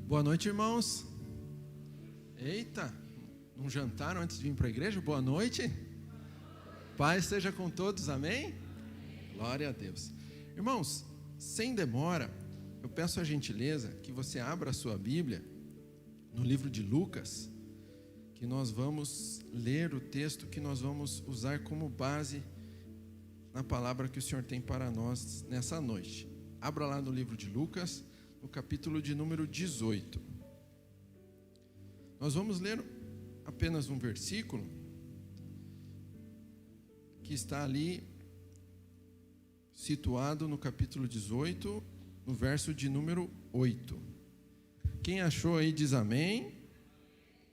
Boa noite, irmãos. Eita, não jantaram antes de vir para a igreja? Boa noite. Paz seja com todos, amém? Glória a Deus. Irmãos, sem demora, eu peço a gentileza que você abra a sua Bíblia no livro de Lucas, que nós vamos ler o texto que nós vamos usar como base na palavra que o Senhor tem para nós nessa noite. Abra lá no livro de Lucas, no capítulo de número 18. Nós vamos ler apenas um versículo que está ali situado no capítulo 18, no verso de número 8. Quem achou aí diz amém.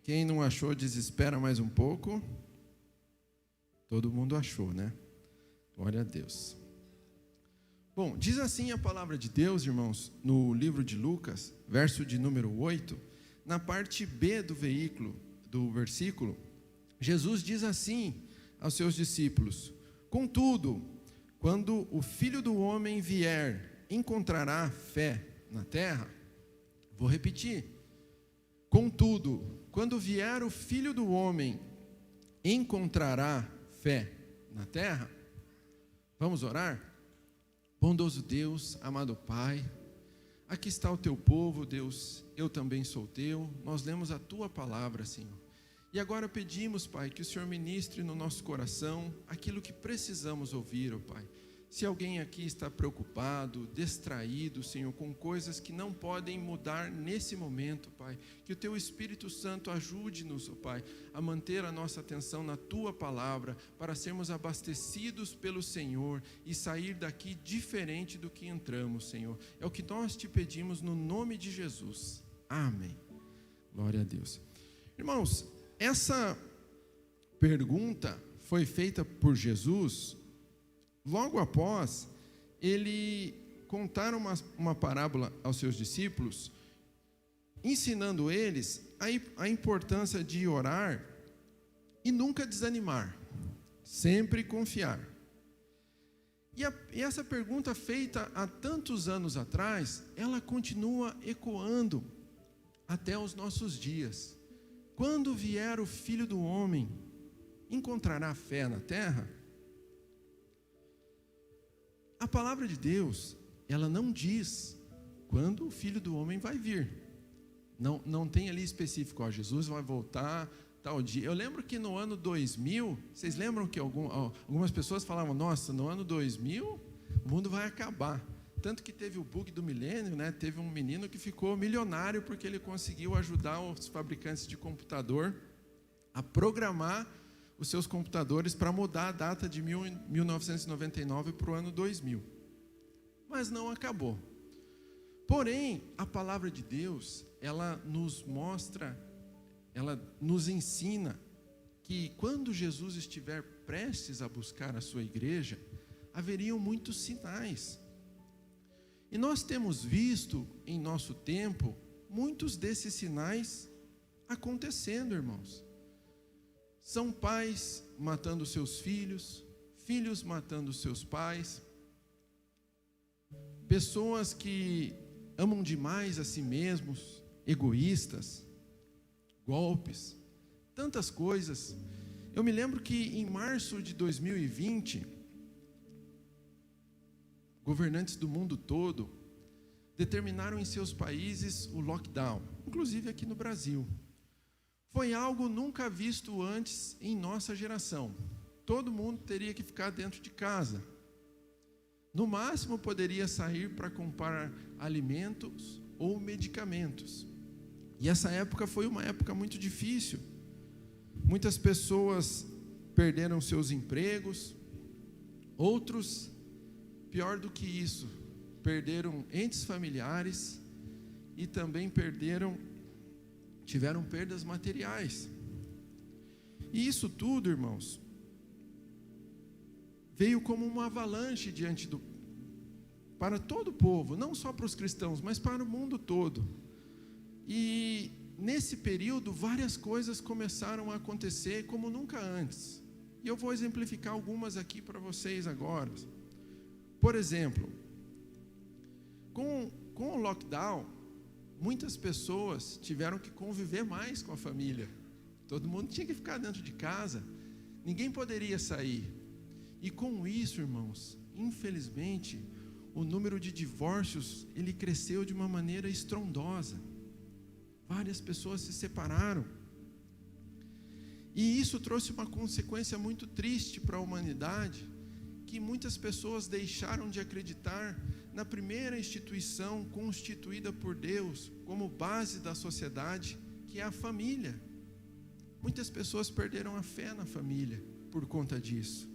Quem não achou, desespera mais um pouco. Todo mundo achou, né? Glória a Deus. Bom, diz assim a palavra de Deus, irmãos, no livro de Lucas, verso de número 8, na parte B do versículo, Jesus diz assim aos seus discípulos: contudo, quando o Filho do Homem vier, encontrará fé na terra? Vou repetir. Contudo, quando vier o Filho do Homem, encontrará fé na terra? Vamos orar? Bondoso Deus, amado Pai, aqui está o teu povo, Deus, eu também sou teu, nós lemos a tua palavra, Senhor. E agora pedimos, Pai, que o Senhor ministre no nosso coração aquilo que precisamos ouvir, ó Pai. Se alguém aqui está preocupado, distraído, Senhor, com coisas que não podem mudar nesse momento, Pai, que o Teu Espírito Santo ajude-nos, ó Pai, a manter a nossa atenção na Tua palavra, para sermos abastecidos pelo Senhor e sair daqui diferente do que entramos, Senhor. É o que nós te pedimos no nome de Jesus. Amém. Glória a Deus. Irmãos, essa pergunta foi feita por Jesus logo após ele contar uma parábola aos seus discípulos, ensinando eles a importância de orar e nunca desanimar, sempre confiar. E essa pergunta feita há tantos anos atrás, ela continua ecoando até os nossos dias. Quando vier o Filho do Homem, encontrará fé na terra? A palavra de Deus, ela não diz quando o Filho do Homem vai vir. Não tem ali específico, Jesus vai voltar tal dia. Eu lembro que no ano 2000, vocês lembram que algumas pessoas falavam: nossa, no ano 2000 o mundo vai acabar. Tanto que teve o bug do milênio, né? Teve um menino que ficou milionário porque ele conseguiu ajudar os fabricantes de computador a programar os seus computadores para mudar a data de 1999 para o ano 2000. Mas não acabou. Porém, a palavra de Deus, ela nos mostra, ela nos ensina que quando Jesus estiver prestes a buscar a sua igreja, haveriam muitos sinais. E nós temos visto em nosso tempo muitos desses sinais acontecendo, irmãos. São pais matando seus filhos, filhos matando seus pais, pessoas que amam demais a si mesmos, egoístas, golpes, tantas coisas. Eu me lembro que em março de 2020, governantes do mundo todo determinaram em seus países o lockdown, inclusive aqui no Brasil. Foi algo nunca visto antes em nossa geração. Todo mundo teria que ficar dentro de casa. No máximo poderia sair para comprar alimentos ou medicamentos. E essa época foi uma época muito difícil. Muitas pessoas perderam seus empregos. Outros, pior do que isso, perderam entes familiares e também tiveram perdas materiais. E isso tudo, irmãos, veio como uma avalanche para todo o povo, não só para os cristãos, mas para o mundo todo. E nesse período, várias coisas começaram a acontecer como nunca antes. E eu vou exemplificar algumas aqui para vocês agora. Por exemplo, com o lockdown, muitas pessoas tiveram que conviver mais com a família. Todo mundo tinha que ficar dentro de casa, ninguém poderia sair. E com isso, irmãos, infelizmente, o número de divórcios, ele cresceu de uma maneira estrondosa. Várias pessoas se separaram. E isso trouxe uma consequência muito triste para a humanidade, que muitas pessoas deixaram de acreditar na primeira instituição constituída por Deus como base da sociedade, que é a família. Muitas pessoas perderam a fé na família por conta disso.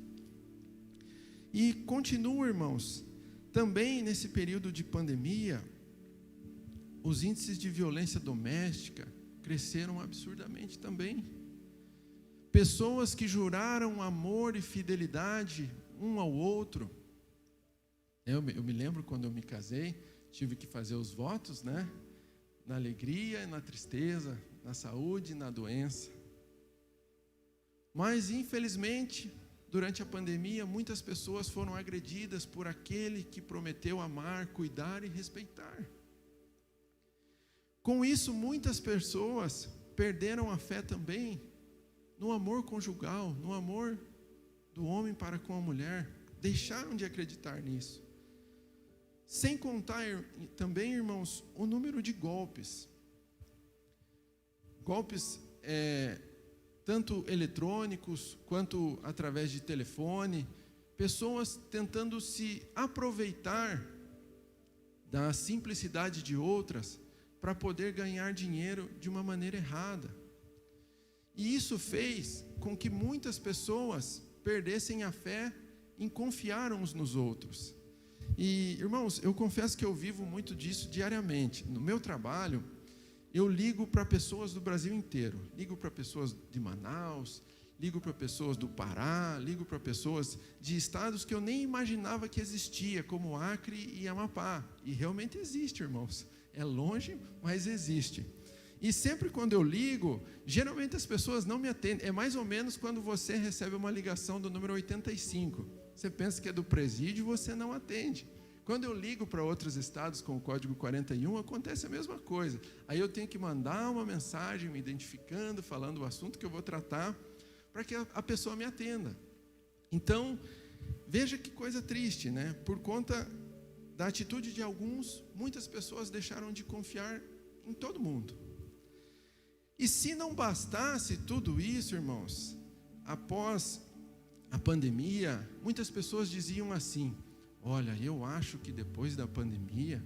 E continua, irmãos, também nesse período de pandemia, os índices de violência doméstica cresceram absurdamente também. Pessoas que juraram amor e fidelidade um ao outro. Eu me lembro quando eu me casei, tive que fazer os votos, né? Na alegria e na tristeza, na saúde e na doença. Mas, infelizmente, durante a pandemia, muitas pessoas foram agredidas por aquele que prometeu amar, cuidar e respeitar. Com isso, muitas pessoas perderam a fé também no amor conjugal, no amor do homem para com a mulher. Deixaram de acreditar nisso. Sem contar também, irmãos, o número de golpes. Golpes tanto eletrônicos quanto através de telefone. Pessoas tentando se aproveitar da simplicidade de outras para poder ganhar dinheiro de uma maneira errada. E isso fez com que muitas pessoas perdessem a fé em confiar uns nos outros. E, irmãos, eu confesso que eu vivo muito disso diariamente. No meu trabalho, eu ligo para pessoas do Brasil inteiro. Ligo para pessoas de Manaus, ligo para pessoas do Pará, ligo para pessoas de estados que eu nem imaginava que existia, como Acre e Amapá. E realmente existe, irmãos. É longe, mas existe. E sempre quando eu ligo, geralmente as pessoas não me atendem. É mais ou menos quando você recebe uma ligação do número 85. Você pensa que é do presídio e você não atende. Quando eu ligo para outros estados com o código 41, acontece a mesma coisa. Aí eu tenho que mandar uma mensagem me identificando, falando o assunto que eu vou tratar, para que a pessoa me atenda. Então, veja que coisa triste, né? Por conta da atitude de alguns, muitas pessoas deixaram de confiar em todo mundo. E se não bastasse tudo isso, irmãos, após a pandemia, muitas pessoas diziam assim: olha, eu acho que depois da pandemia,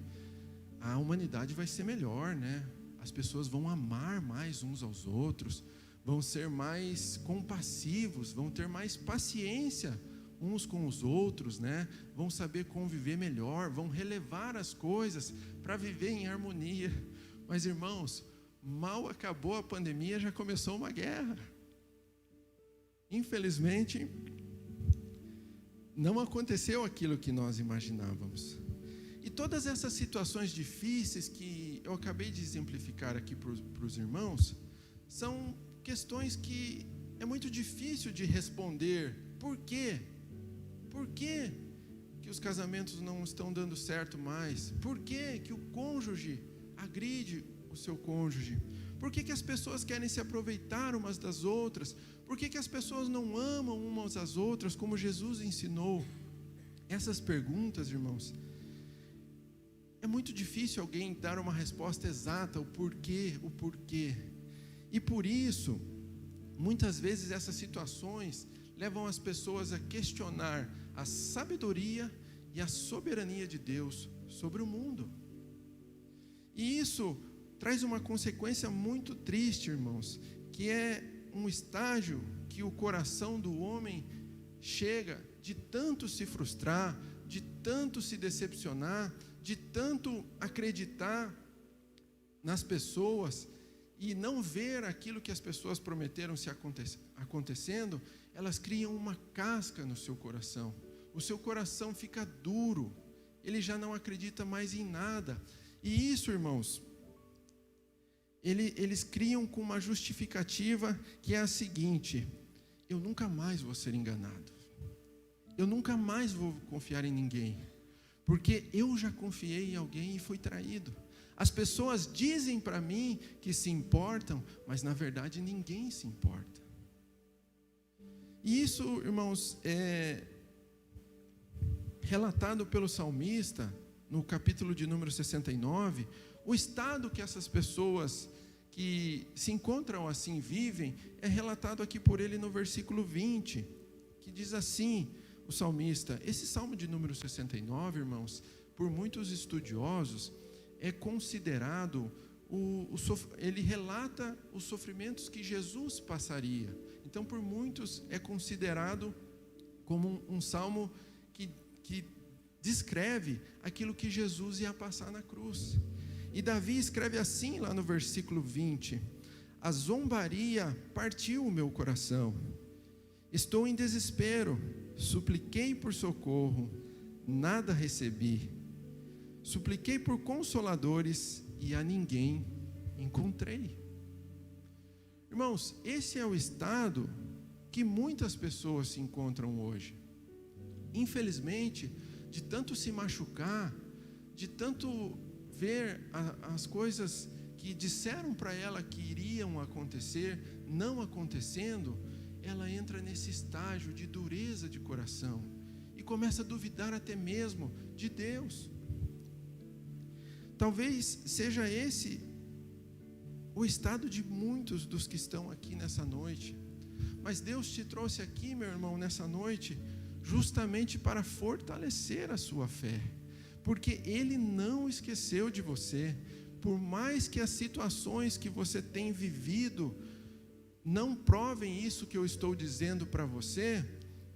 a humanidade vai ser melhor, né? As pessoas vão amar mais uns aos outros, vão ser mais compassivos, vão ter mais paciência uns com os outros, né? Vão saber conviver melhor, vão relevar as coisas para viver em harmonia. Mas, irmãos, mal acabou a pandemia, já começou uma guerra. Infelizmente, não aconteceu aquilo que nós imaginávamos. E todas essas situações difíceis que eu acabei de exemplificar aqui para os irmãos, são questões que é muito difícil de responder. Por quê? Por que que os casamentos não estão dando certo mais? Por que que o cônjuge agride o seu cônjuge? Por que que as pessoas querem se aproveitar umas das outras? Por que que as pessoas não amam umas às outras como Jesus ensinou? Essas perguntas, irmãos, é muito difícil alguém dar uma resposta exata, o porquê. E por isso, muitas vezes essas situações levam as pessoas a questionar a sabedoria e a soberania de Deus sobre o mundo. E isso traz uma consequência muito triste, irmãos, que é um estágio que o coração do homem chega de tanto se frustrar, de tanto se decepcionar, de tanto acreditar nas pessoas e não ver aquilo que as pessoas prometeram se acontecendo, elas criam uma casca no seu coração. O seu coração fica duro, ele já não acredita mais em nada. E isso, irmãos, eles criam com uma justificativa que é a seguinte: eu nunca mais vou ser enganado, eu nunca mais vou confiar em ninguém, porque eu já confiei em alguém e fui traído. As pessoas dizem para mim que se importam, mas na verdade ninguém se importa. E isso, irmãos, é relatado pelo salmista no capítulo de número 69, o estado que essas pessoas que se encontram assim vivem, é relatado aqui por ele no versículo 20, que diz assim, o salmista, esse salmo de número 69, irmãos, por muitos estudiosos, é considerado, ele relata os sofrimentos que Jesus passaria. Então, por muitos, é considerado como um salmo que descreve aquilo que Jesus ia passar na cruz. E Davi escreve assim lá no versículo 20: a zombaria partiu o meu coração, estou em desespero, supliquei por socorro, nada recebi, supliquei por consoladores e a ninguém encontrei. Irmãos, esse é o estado que muitas pessoas se encontram hoje. Infelizmente, de tanto se machucar, de tanto ver as coisas que disseram para ela que iriam acontecer, não acontecendo, ela entra nesse estágio de dureza de coração e começa a duvidar até mesmo de Deus. Talvez seja esse o estado de muitos dos que estão aqui nessa noite, mas Deus te trouxe aqui, meu irmão, nessa noite, justamente para fortalecer a sua fé, porque Ele não esqueceu de você. Por mais que as situações que você tem vivido não provem isso que eu estou dizendo para você,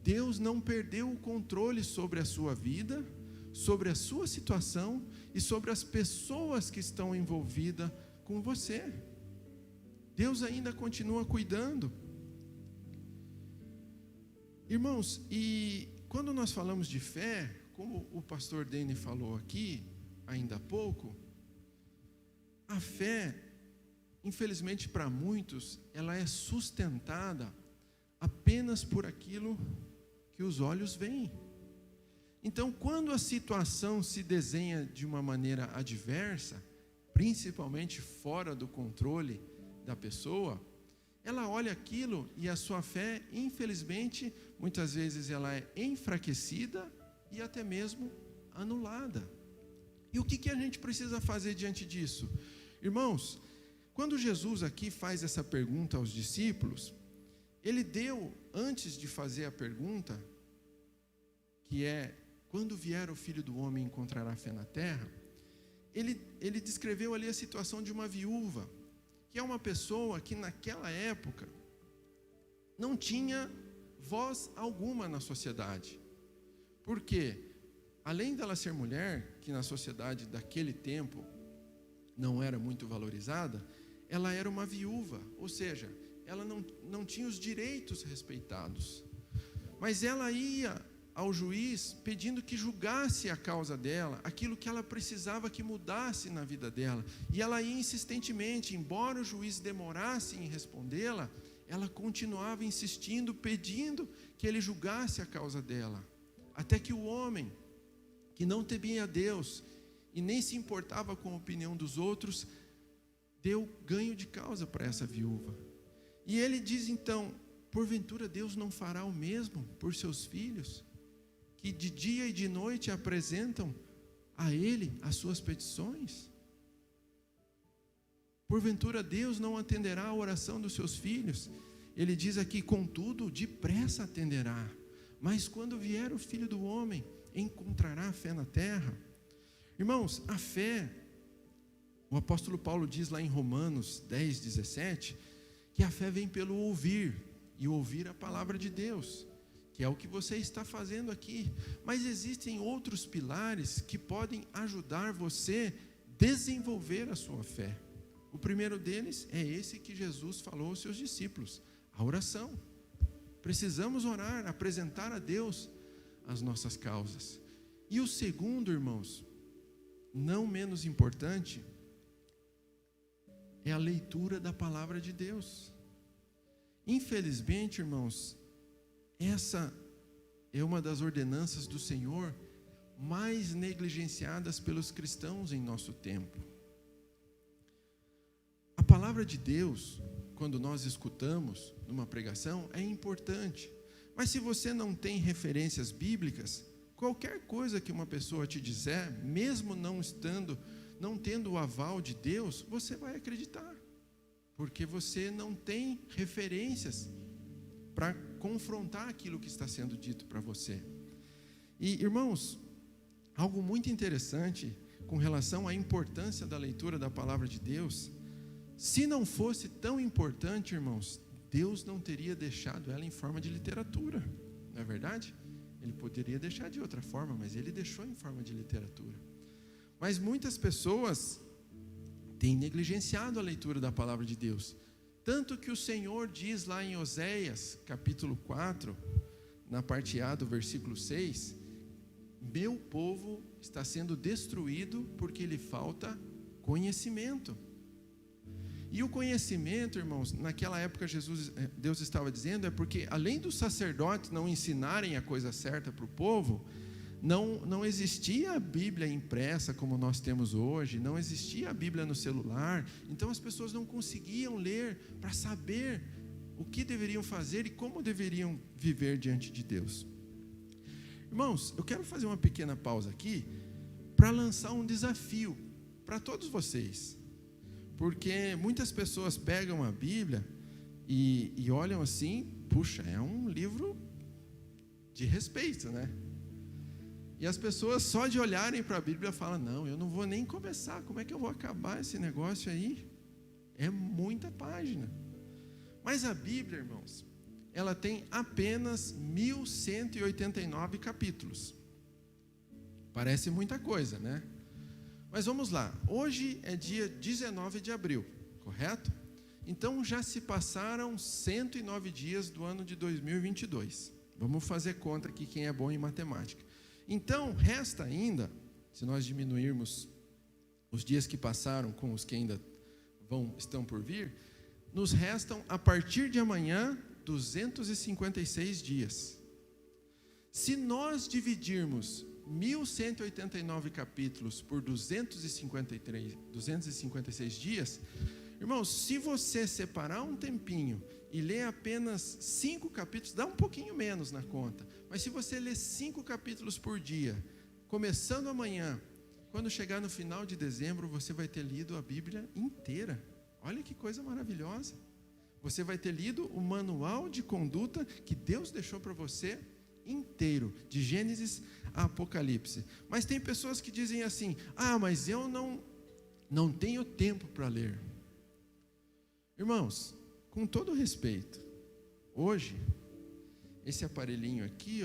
Deus não perdeu o controle sobre a sua vida, sobre a sua situação e sobre as pessoas que estão envolvidas com você. Deus ainda continua cuidando. Irmãos, e quando nós falamos de fé, como o pastor Dene falou aqui, ainda há pouco, a fé, infelizmente para muitos, ela é sustentada apenas por aquilo que os olhos veem. Então, quando a situação se desenha de uma maneira adversa, principalmente fora do controle da pessoa, ela olha aquilo e a sua fé, infelizmente, muitas vezes ela é enfraquecida e até mesmo anulada. E o que a gente precisa fazer diante disso? Irmãos, quando Jesus aqui faz essa pergunta aos discípulos, ele deu, antes de fazer a pergunta, que é, quando vier o Filho do Homem encontrará fé na terra, ele descreveu ali a situação de uma viúva, que é uma pessoa que naquela época não tinha voz alguma na sociedade. Por quê? Além dela ser mulher, que na sociedade daquele tempo não era muito valorizada, ela era uma viúva, ou seja, ela não tinha os direitos respeitados. Mas ela ia ao juiz pedindo que julgasse a causa dela, aquilo que ela precisava que mudasse na vida dela. E ela ia insistentemente, embora o juiz demorasse em respondê-la, ela continuava insistindo, pedindo que ele julgasse a causa dela. Até que o homem, que não temia a Deus e nem se importava com a opinião dos outros, deu ganho de causa para essa viúva. E ele diz então, porventura Deus não fará o mesmo por seus filhos, que de dia e de noite apresentam a Ele as suas petições? Porventura Deus não atenderá a oração dos seus filhos? Ele diz aqui, contudo, depressa atenderá, mas quando vier o Filho do Homem, encontrará fé na terra? Irmãos, a fé, o apóstolo Paulo diz lá em Romanos 10, 17, que a fé vem pelo ouvir, e ouvir a palavra de Deus, que é o que você está fazendo aqui. Mas existem outros pilares que podem ajudar você a desenvolver a sua fé. O primeiro deles é esse que Jesus falou aos seus discípulos, a oração. Precisamos orar, apresentar a Deus as nossas causas. E o segundo, irmãos, não menos importante, é a leitura da palavra de Deus. Infelizmente, irmãos, essa é uma das ordenanças do Senhor mais negligenciadas pelos cristãos em nosso tempo. palavra de Deus, quando nós escutamos numa pregação, é importante. Mas se você não tem referências bíblicas, qualquer coisa que uma pessoa te disser, mesmo não tendo o aval de Deus, você vai acreditar. Porque você não tem referências para confrontar aquilo que está sendo dito para você. E, irmãos, algo muito interessante com relação à importância da leitura da palavra de Deus, se não fosse tão importante, irmãos, Deus não teria deixado ela em forma de literatura, não é verdade? Ele poderia deixar de outra forma, mas Ele deixou em forma de literatura. Mas muitas pessoas têm negligenciado a leitura da palavra de Deus, tanto que o Senhor diz lá em Oséias, capítulo 4, na parte A do versículo 6, meu povo está sendo destruído porque lhe falta conhecimento. E o conhecimento, irmãos, naquela época Deus estava dizendo, é porque além dos sacerdotes não ensinarem a coisa certa para o povo, não existia a Bíblia impressa como nós temos hoje, não existia a Bíblia no celular, então as pessoas não conseguiam ler para saber o que deveriam fazer e como deveriam viver diante de Deus. Irmãos, eu quero fazer uma pequena pausa aqui para lançar um desafio para todos vocês, porque muitas pessoas pegam a Bíblia e olham assim, puxa, é um livro de respeito, né? E as pessoas só de olharem para a Bíblia falam, não, eu não vou nem começar, como é que eu vou acabar esse negócio aí? É muita página. Mas a Bíblia, irmãos, ela tem apenas 1189 capítulos. Parece muita coisa, né? Mas vamos lá, hoje é dia 19 de abril, correto? Então já se passaram 109 dias do ano de 2022. Vamos fazer conta aqui quem é bom em matemática. Então, resta ainda, se nós diminuirmos os dias que passaram com os que ainda estão por vir, nos restam, a partir de amanhã, 256 dias. Se nós dividirmos 1189 capítulos por 256 dias, irmãos, se você separar um tempinho e ler apenas 5 capítulos, dá um pouquinho menos na conta, mas se você ler 5 capítulos por dia, começando amanhã, quando chegar no final de dezembro, você vai ter lido a Bíblia inteira. Olha que coisa maravilhosa. Você vai ter lido o manual de conduta que Deus deixou para você inteiro, de Gênesis a Apocalipse. Mas tem pessoas que dizem assim, mas eu não tenho tempo para ler. Irmãos, com todo respeito, hoje, esse aparelhinho aqui,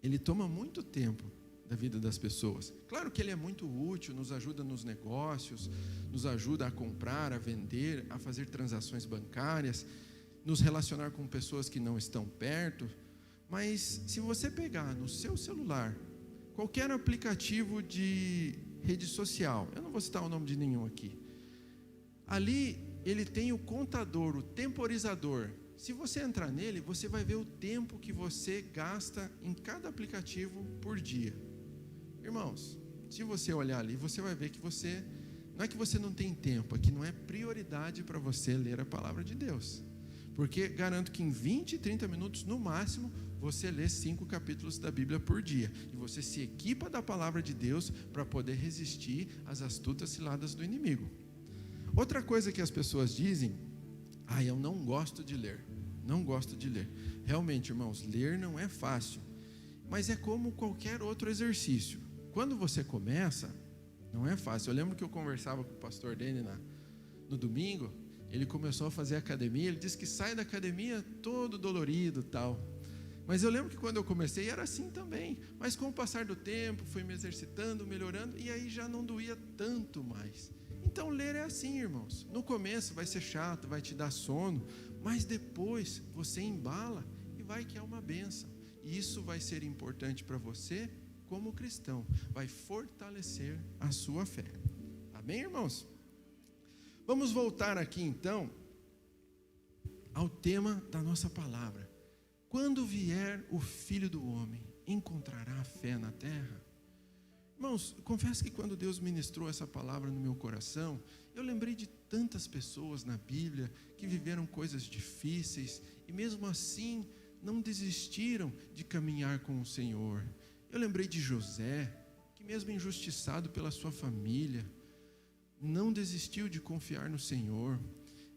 ele toma muito tempo da vida das pessoas. Claro que ele é muito útil, nos ajuda nos negócios, nos ajuda a comprar, a vender, a fazer transações bancárias, nos relacionar com pessoas que não estão perto. Mas se você pegar no seu celular qualquer aplicativo de rede social, eu não vou citar o nome de nenhum aqui, ali ele tem o contador, o temporizador. Se você entrar nele, você vai ver o tempo que você gasta em cada aplicativo por dia. Irmãos, se você olhar ali, você vai ver que não é que você não tem tempo, é que não é prioridade para você ler a palavra de Deus. Porque garanto que em 20, 30 minutos no máximo, você lê 5 capítulos da Bíblia por dia. E você se equipa da palavra de Deus para poder resistir às astutas ciladas do inimigo. Outra coisa que as pessoas dizem, eu não gosto de ler. Não gosto de ler. Realmente, irmãos, ler não é fácil. Mas é como qualquer outro exercício. Quando você começa, não é fácil. Eu lembro que eu conversava com o pastor Dene no domingo. Ele começou a fazer academia. Ele disse que sai da academia todo dolorido e tal. Mas eu lembro que quando eu comecei era assim também. Mas com o passar do tempo, fui me exercitando, melhorando. E aí já não doía tanto mais. Então ler é assim, irmãos. No começo vai ser chato, vai te dar sono. Mas depois você embala e vai que é uma bênção. E isso vai ser importante para você como cristão. Vai fortalecer a sua fé. Amém, irmãos? Vamos voltar aqui então ao tema da nossa palavra. Quando vier o Filho do Homem, encontrará fé na terra? Irmãos, confesso que quando Deus ministrou essa palavra no meu coração, eu lembrei de tantas pessoas na Bíblia que viveram coisas difíceis e mesmo assim não desistiram de caminhar com o Senhor. Eu lembrei de José, que mesmo injustiçado pela sua família, não desistiu de confiar no Senhor.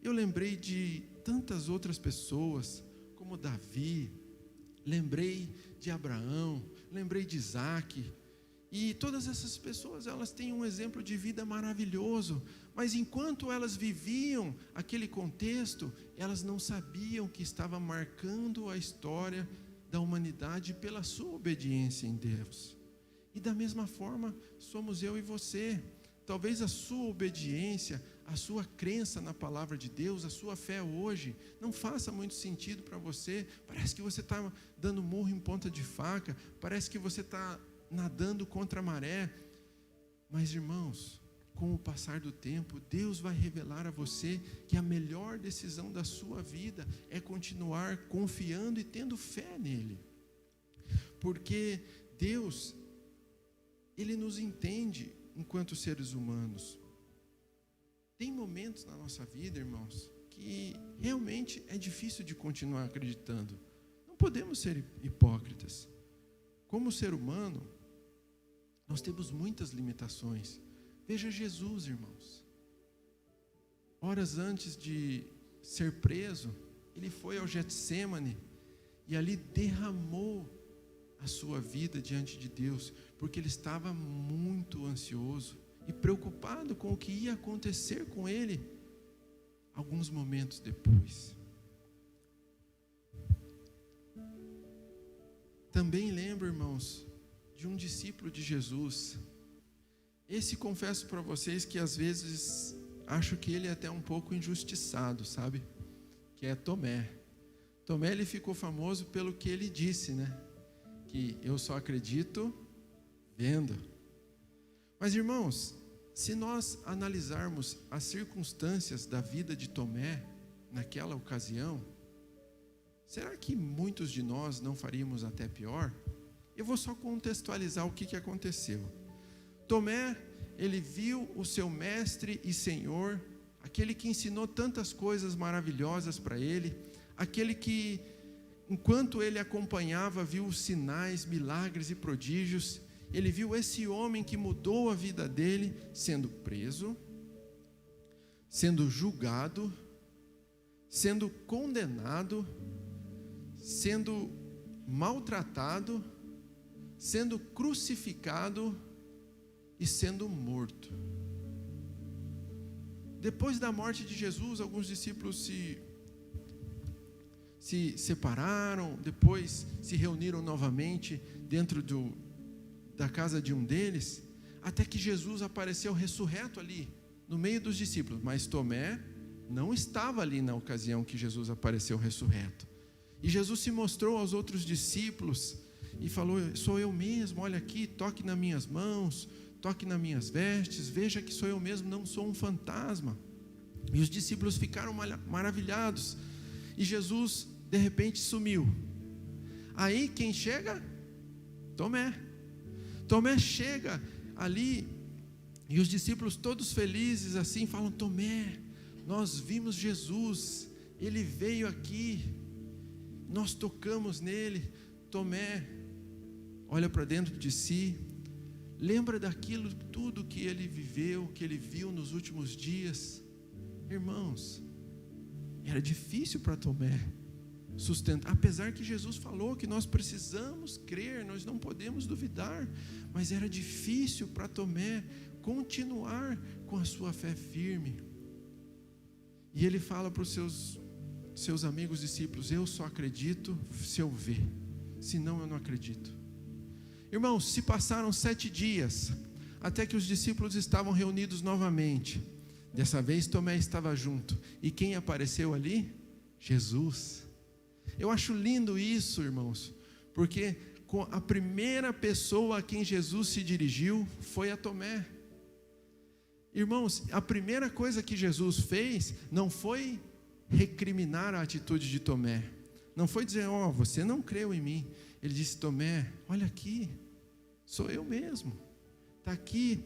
Eu lembrei de tantas outras pessoas, como Davi, lembrei de Abraão, lembrei de Isaac, e todas essas pessoas, elas têm um exemplo de vida maravilhoso, mas enquanto elas viviam aquele contexto, elas não sabiam que estava marcando a história da humanidade pela sua obediência em Deus. E da mesma forma, somos eu e você. Talvez a sua obediência, a sua crença na palavra de Deus, a sua fé hoje, não faça muito sentido para você. Parece que você está dando murro em ponta de faca, parece que você está nadando contra a maré. Mas, irmãos, com o passar do tempo, Deus vai revelar a você que a melhor decisão da sua vida é continuar confiando e tendo fé nele. Porque Deus, Ele nos entende enquanto seres humanos. Tem momentos na nossa vida, irmãos, que realmente é difícil de continuar acreditando. Não podemos ser hipócritas. Como ser humano, nós temos muitas limitações. Veja Jesus, irmãos. Horas antes de ser preso, ele foi ao Getsêmani e ali derramou a sua vida diante de Deus, porque ele estava muito ansioso e preocupado com o que ia acontecer com ele alguns momentos depois. Também lembro, irmãos, de um discípulo de Jesus. Esse, confesso para vocês que às vezes acho que ele é até um pouco injustiçado, sabe? Que é Tomé. Tomé, ele ficou famoso pelo que ele disse, né? Que eu só acredito vendo. Mas, irmãos, se nós analisarmos as circunstâncias da vida de Tomé naquela ocasião, será que muitos de nós não faríamos até pior? Eu vou só contextualizar o que aconteceu. Tomé, ele viu o seu mestre e Senhor, aquele que ensinou tantas coisas maravilhosas para ele, aquele que, enquanto ele acompanhava, viu os sinais, milagres e prodígios. Ele viu esse homem que mudou a vida dele sendo preso, sendo julgado, sendo condenado, sendo maltratado, sendo crucificado e sendo morto. Depois da morte de Jesus, alguns discípulos se separaram, depois se reuniram novamente dentro da casa de um deles, até que Jesus apareceu ressurreto ali, no meio dos discípulos. Mas Tomé não estava ali na ocasião que Jesus apareceu ressurreto. E Jesus se mostrou aos outros discípulos e falou: sou eu mesmo, olha aqui, toque nas minhas mãos, toque nas minhas vestes, veja que sou eu mesmo, não sou um fantasma. E os discípulos ficaram maravilhados, e Jesus de repente sumiu. Aí quem chega? Tomé. Tomé chega ali, e os discípulos todos felizes assim falam: Tomé, nós vimos Jesus, ele veio aqui, nós tocamos nele. Tomé olha para dentro de si, lembra daquilo tudo que ele viveu, que ele viu nos últimos dias. Irmãos, era difícil para Tomé sustentar, apesar que Jesus falou que nós precisamos crer, nós não podemos duvidar, mas era difícil para Tomé continuar com a sua fé firme. E ele fala para os seus amigos discípulos: eu só acredito se eu ver, senão eu não acredito. Irmãos, se passaram 7 dias até que os discípulos estavam reunidos novamente. Dessa vez Tomé estava junto, e quem apareceu ali? Jesus. Eu acho lindo isso, irmãos, porque a primeira pessoa a quem Jesus se dirigiu foi a Tomé. Irmãos, a primeira coisa que Jesus fez não foi recriminar a atitude de Tomé, não foi dizer: você não creu em mim. Ele disse: Tomé, olha aqui, sou eu mesmo, está aqui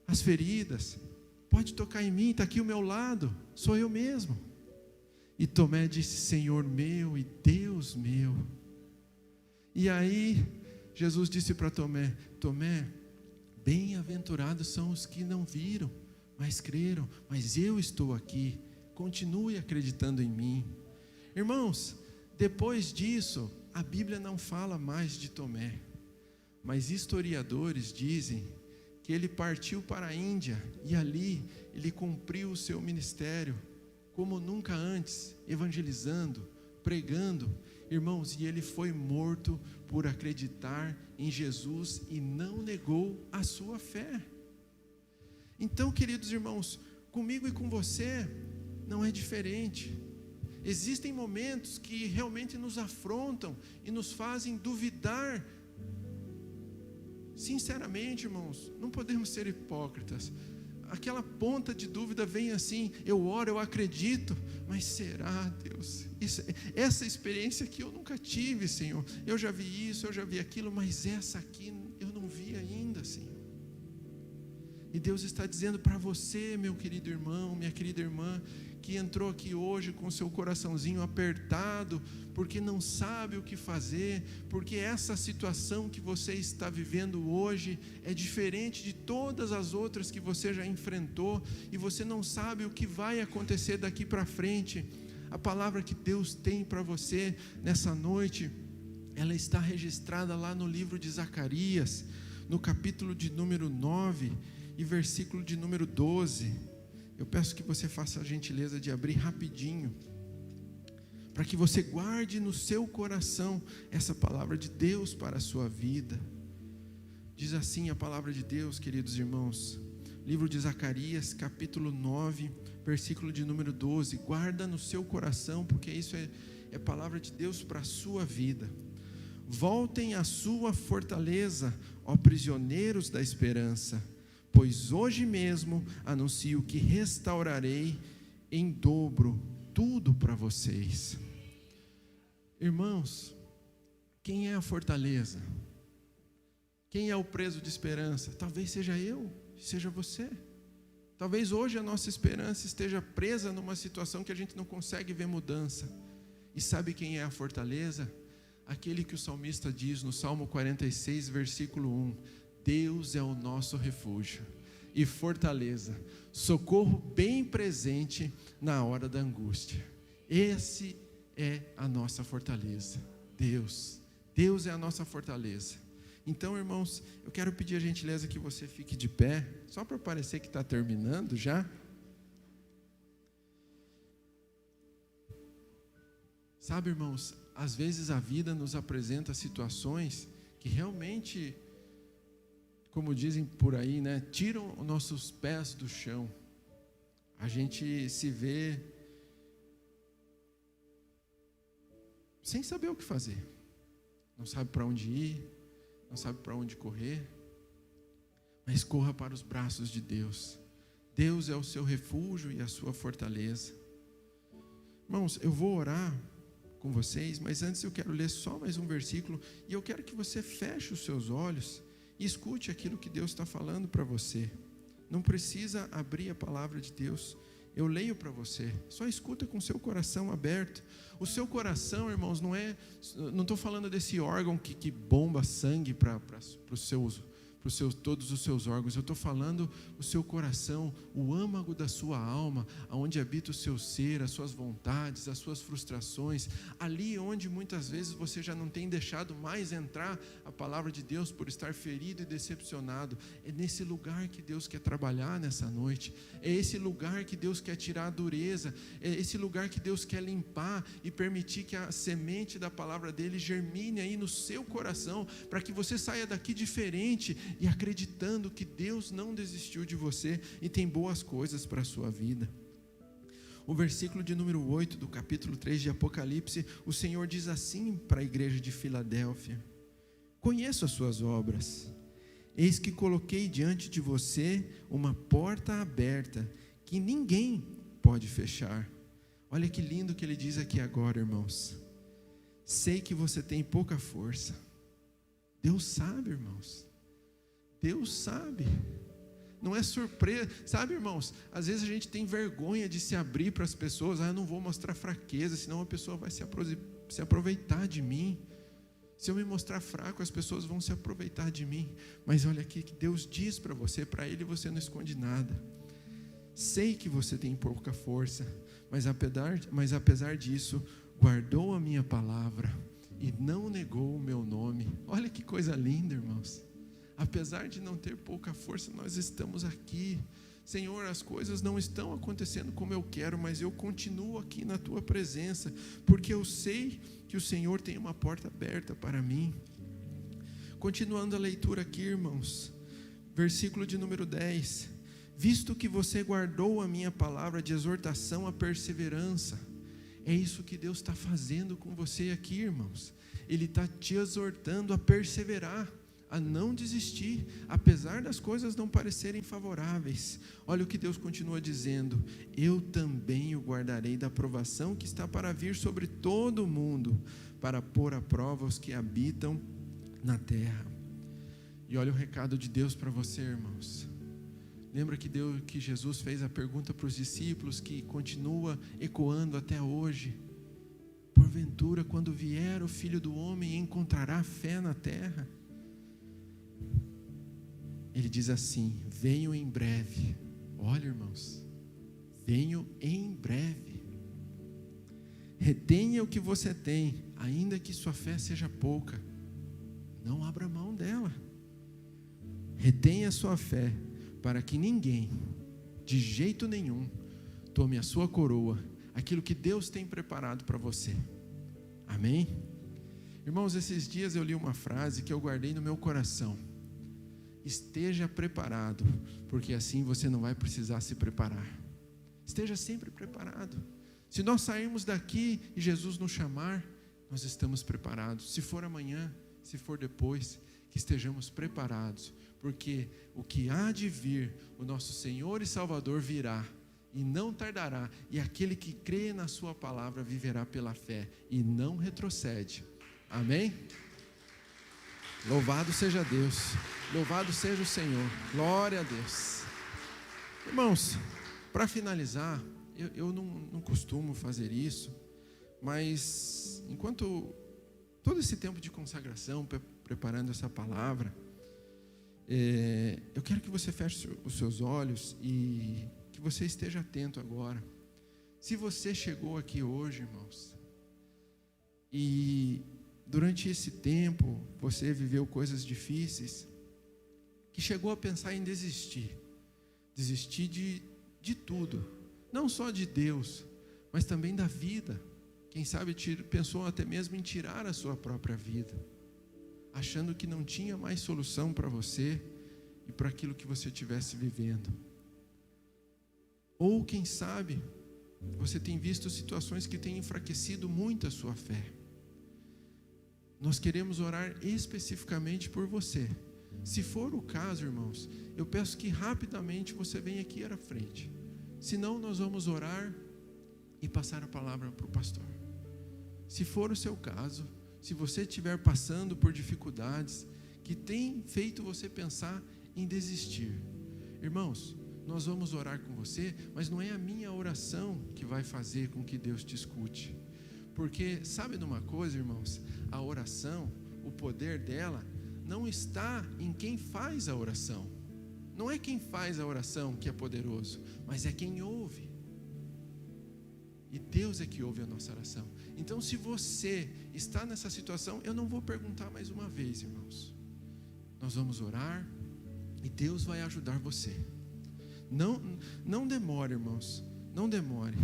as feridas, pode tocar em mim, está aqui ao meu lado, sou eu mesmo. E Tomé disse: Senhor meu e Deus meu. E aí Jesus disse para Tomé: Tomé, bem-aventurados são os que não viram, mas creram, mas eu estou aqui, continue acreditando em mim. Irmãos, depois disso, a Bíblia não fala mais de Tomé, mas historiadores dizem que ele partiu para a Índia e ali ele cumpriu o seu ministério como nunca antes, evangelizando, pregando. Irmãos, e ele foi morto por acreditar em Jesus e não negou a sua fé. Então, queridos irmãos, comigo e com você não é diferente. Existem momentos que realmente nos afrontam e nos fazem duvidar. Sinceramente, irmãos, não podemos ser hipócritas. Aquela ponta de dúvida vem assim: eu oro, eu acredito, mas será, Deus? Essa experiência aqui eu nunca tive, Senhor. Eu já vi isso, eu já vi aquilo, mas essa aqui eu não vi ainda, Senhor. E Deus está dizendo para você, meu querido irmão, minha querida irmã, que entrou aqui hoje com seu coraçãozinho apertado, porque não sabe o que fazer, porque essa situação que você está vivendo hoje é diferente de todas as outras que você já enfrentou, e você não sabe o que vai acontecer daqui para frente. A palavra que Deus tem para você nessa noite, ela está registrada lá no livro de Zacarias, no capítulo de número 9 e versículo de número 12. Eu peço que você faça a gentileza de abrir rapidinho, para que você guarde no seu coração essa palavra de Deus para a sua vida. Diz assim a palavra de Deus, queridos irmãos, livro de Zacarias, capítulo 9, versículo de número 12. Guarda no seu coração, porque isso é palavra de Deus para a sua vida. Voltem à sua fortaleza, ó prisioneiros da esperança, pois hoje mesmo anuncio que restaurarei em dobro tudo para vocês. Irmãos, quem é a fortaleza? Quem é o preso de esperança? Talvez seja eu, seja você. Talvez hoje a nossa esperança esteja presa numa situação que a gente não consegue ver mudança. E sabe quem é a fortaleza? Aquele que o salmista diz no Salmo 46, versículo 1: Deus é o nosso refúgio e fortaleza, socorro bem presente na hora da angústia. Esse é a nossa fortaleza. Deus é a nossa fortaleza. Então, irmãos, eu quero pedir a gentileza que você fique de pé, só para parecer que está terminando já. Sabe, irmãos, às vezes a vida nos apresenta situações que realmente, como dizem por aí, né, tiram os nossos pés do chão. A gente se vê sem saber o que fazer. Não sabe para onde ir, não sabe para onde correr. Mas corra para os braços de Deus. Deus é o seu refúgio e a sua fortaleza. Irmãos, eu vou orar com vocês, mas antes eu quero ler só mais um versículo, e eu quero que você feche os seus olhos e escute aquilo que Deus está falando para você. Não precisa abrir a palavra de Deus, eu leio para você, só escuta com o seu coração aberto. O seu coração, irmãos, não estou falando desse órgão que bomba sangue para todos os seus órgãos. Eu estou falando o seu coração, o âmago da sua alma, aonde habita o seu ser, as suas vontades, as suas frustrações, ali onde muitas vezes você já não tem deixado mais entrar a palavra de Deus por estar ferido e decepcionado. É nesse lugar que Deus quer trabalhar nessa noite, é esse lugar que Deus quer tirar a dureza, é esse lugar que Deus quer limpar e permitir que a semente da palavra dele germine aí no seu coração, para que você saia daqui diferente e acreditando que Deus não desistiu de você e tem boas coisas para a sua vida. O versículo de número 8 do capítulo 3 de Apocalipse, o Senhor diz assim para a igreja de Filadélfia: conheço as suas obras, eis que coloquei diante de você uma porta aberta que ninguém pode fechar. Olha que lindo que ele diz aqui agora, irmãos. Sei que você tem pouca força. Deus sabe, irmãos. Deus sabe. Não é surpresa. Sabe, irmãos, às vezes a gente tem vergonha de se abrir para as pessoas. Eu não vou mostrar fraqueza, senão a pessoa vai se aproveitar de mim. Se eu me mostrar fraco, as pessoas vão se aproveitar de mim. Mas olha aqui que Deus diz para você, para Ele você não esconde nada. Sei que você tem pouca força, mas apesar disso, guardou a minha palavra e não negou o meu nome. Olha que coisa linda, irmãos. Apesar de não ter pouca força, nós estamos aqui. Senhor, as coisas não estão acontecendo como eu quero, mas eu continuo aqui na tua presença, porque eu sei que o Senhor tem uma porta aberta para mim. Continuando a leitura aqui, irmãos, versículo de número 10. Visto que você guardou a minha palavra de exortação à perseverança. É isso que Deus está fazendo com você aqui, irmãos. Ele está te exortando a perseverar, a não desistir, apesar das coisas não parecerem favoráveis. Olha o que Deus continua dizendo: eu também o guardarei da provação que está para vir sobre todo o mundo, para pôr à prova os que habitam na terra. E olha o recado de Deus para você, irmãos. Lembra que Jesus fez a pergunta para os discípulos, que continua ecoando até hoje: porventura, quando vier o Filho do Homem, encontrará fé na terra? Ele diz assim: venho em breve. Olha, irmãos, venho em breve. Retenha o que você tem, ainda que sua fé seja pouca. Não abra mão dela. Retenha a sua fé, para que ninguém, de jeito nenhum, tome a sua coroa, aquilo que Deus tem preparado para você. Amém? Irmãos, esses dias eu li uma frase que eu guardei no meu coração: esteja preparado, porque assim você não vai precisar se preparar. Esteja sempre preparado. Se nós sairmos daqui e Jesus nos chamar, nós estamos preparados. Se for amanhã, se for depois, que estejamos preparados, porque o que há de vir, o nosso Senhor e Salvador virá, e não tardará, e aquele que crê na sua palavra viverá pela fé, e não retrocede. Amém? Louvado seja Deus, louvado seja o Senhor, glória a Deus. Irmãos, para finalizar, eu não costumo fazer isso, mas enquanto todo esse tempo de consagração, preparando essa palavra, eu quero que você feche os seus olhos e que você esteja atento agora. Se você chegou aqui hoje, irmãos, e durante esse tempo você viveu coisas difíceis, que chegou a pensar em desistir de tudo, não só de Deus, mas também da vida. Quem sabe pensou até mesmo em tirar a sua própria vida, achando que não tinha mais solução para você e para aquilo que você estivesse vivendo. Ou quem sabe você tem visto situações que têm enfraquecido muito a sua fé. Nós queremos orar especificamente por você. Se for o caso, irmãos, eu peço que rapidamente você venha aqui à frente. Senão nós vamos orar e passar a palavra para o pastor. Se for o seu caso, se você estiver passando por dificuldades que tem feito você pensar em desistir, irmãos, nós vamos orar com você, mas não é a minha oração que vai fazer com que Deus te escute. Porque sabe de uma coisa, irmãos? A oração, o poder dela não está em quem faz a oração. Não é quem faz a oração que é poderoso, mas é quem ouve. E Deus é que ouve a nossa oração. Então, se você está nessa situação, eu não vou perguntar mais uma vez, irmãos. Nós vamos orar e Deus vai ajudar você. Não demore, irmãos. Não demore.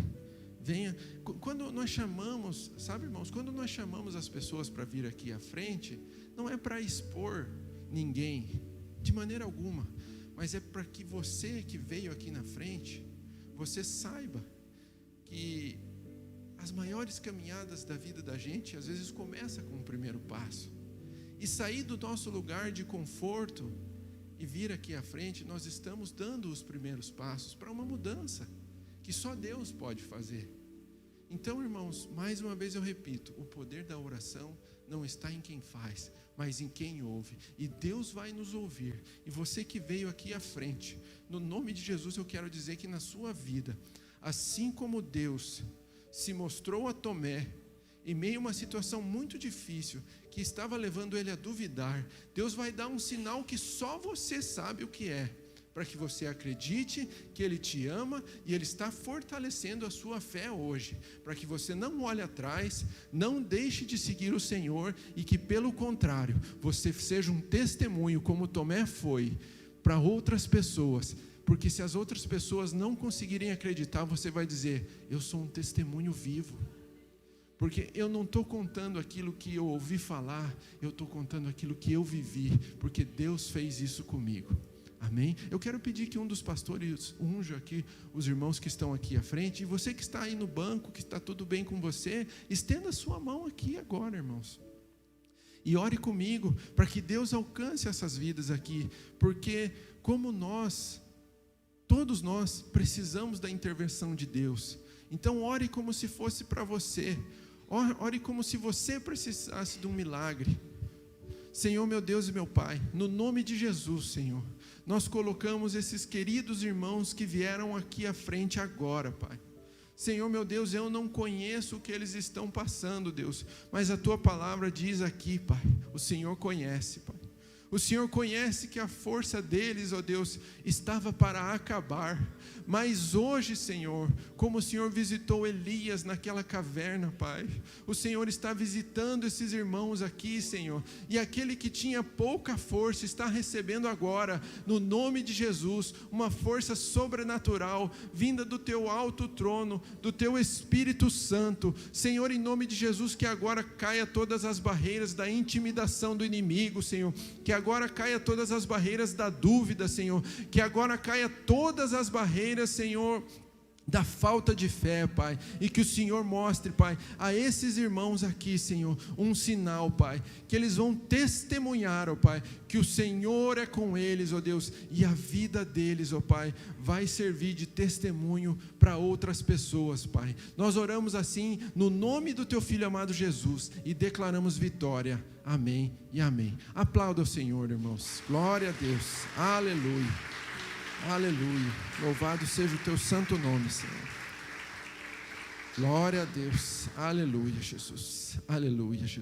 Venha. Quando nós chamamos, sabe, irmãos, quando nós chamamos as pessoas para vir aqui à frente, não é para expor ninguém, de maneira alguma, mas é para que você que veio aqui na frente, você saiba que as maiores caminhadas da vida da gente, às vezes começa com o primeiro passo. E sair do nosso lugar de conforto e vir aqui à frente, nós estamos dando os primeiros passos para uma mudança que só Deus pode fazer. Então, irmãos, mais uma vez eu repito, o poder da oração não está em quem faz, mas em quem ouve. E Deus vai nos ouvir. E você que veio aqui à frente, no nome de Jesus eu quero dizer que na sua vida, assim como Deus se mostrou a Tomé, em meio a uma situação muito difícil, que estava levando ele a duvidar, Deus vai dar um sinal que só você sabe o que é, para que você acredite que Ele te ama e Ele está fortalecendo a sua fé hoje, para que você não olhe atrás, não deixe de seguir o Senhor e que, pelo contrário, você seja um testemunho, como Tomé foi, para outras pessoas. Porque se as outras pessoas não conseguirem acreditar, você vai dizer: eu sou um testemunho vivo. Porque eu não estou contando aquilo que eu ouvi falar, eu estou contando aquilo que eu vivi, porque Deus fez isso comigo. Amém? Eu quero pedir que um dos pastores unja aqui os irmãos que estão aqui à frente. E você que está aí no banco, que está tudo bem com você, estenda a sua mão aqui agora, irmãos. E ore comigo, para que Deus alcance essas vidas aqui. Porque como todos nós precisamos da intervenção de Deus. Então ore como se fosse para você. Ore como se você precisasse de um milagre. Senhor, meu Deus e meu Pai, no nome de Jesus, Senhor, nós colocamos esses queridos irmãos que vieram aqui à frente agora, Pai. Senhor, meu Deus, eu não conheço o que eles estão passando, Deus, mas a Tua palavra diz aqui, Pai, o Senhor conhece, Pai. O Senhor conhece que a força deles, ó Deus, estava para acabar. Mas hoje, Senhor, como o Senhor visitou Elias naquela caverna, Pai, o Senhor está visitando esses irmãos aqui, Senhor. E aquele que tinha pouca força está recebendo agora, no nome de Jesus, uma força sobrenatural, vinda do Teu alto trono, do Teu Espírito Santo. Senhor, em nome de Jesus, que agora caia todas as barreiras da intimidação do inimigo, Senhor. Que agora caia todas as barreiras da dúvida, Senhor. Que agora caia todas as barreiras, Senhor, da falta de fé, Pai. E que o Senhor mostre, Pai, a esses irmãos aqui, Senhor, um sinal, Pai. Que eles vão testemunhar, ó Pai, que o Senhor é com eles, ó Deus. E a vida deles, ó Pai, vai servir de testemunho para outras pessoas, Pai. Nós oramos assim, no nome do Teu Filho amado Jesus, e declaramos vitória. Amém e amém. Aplauda o Senhor, irmãos. Glória a Deus. Aleluia. Aleluia. Louvado seja o Teu santo nome, Senhor. Glória a Deus. Aleluia, Jesus. Aleluia, Jesus.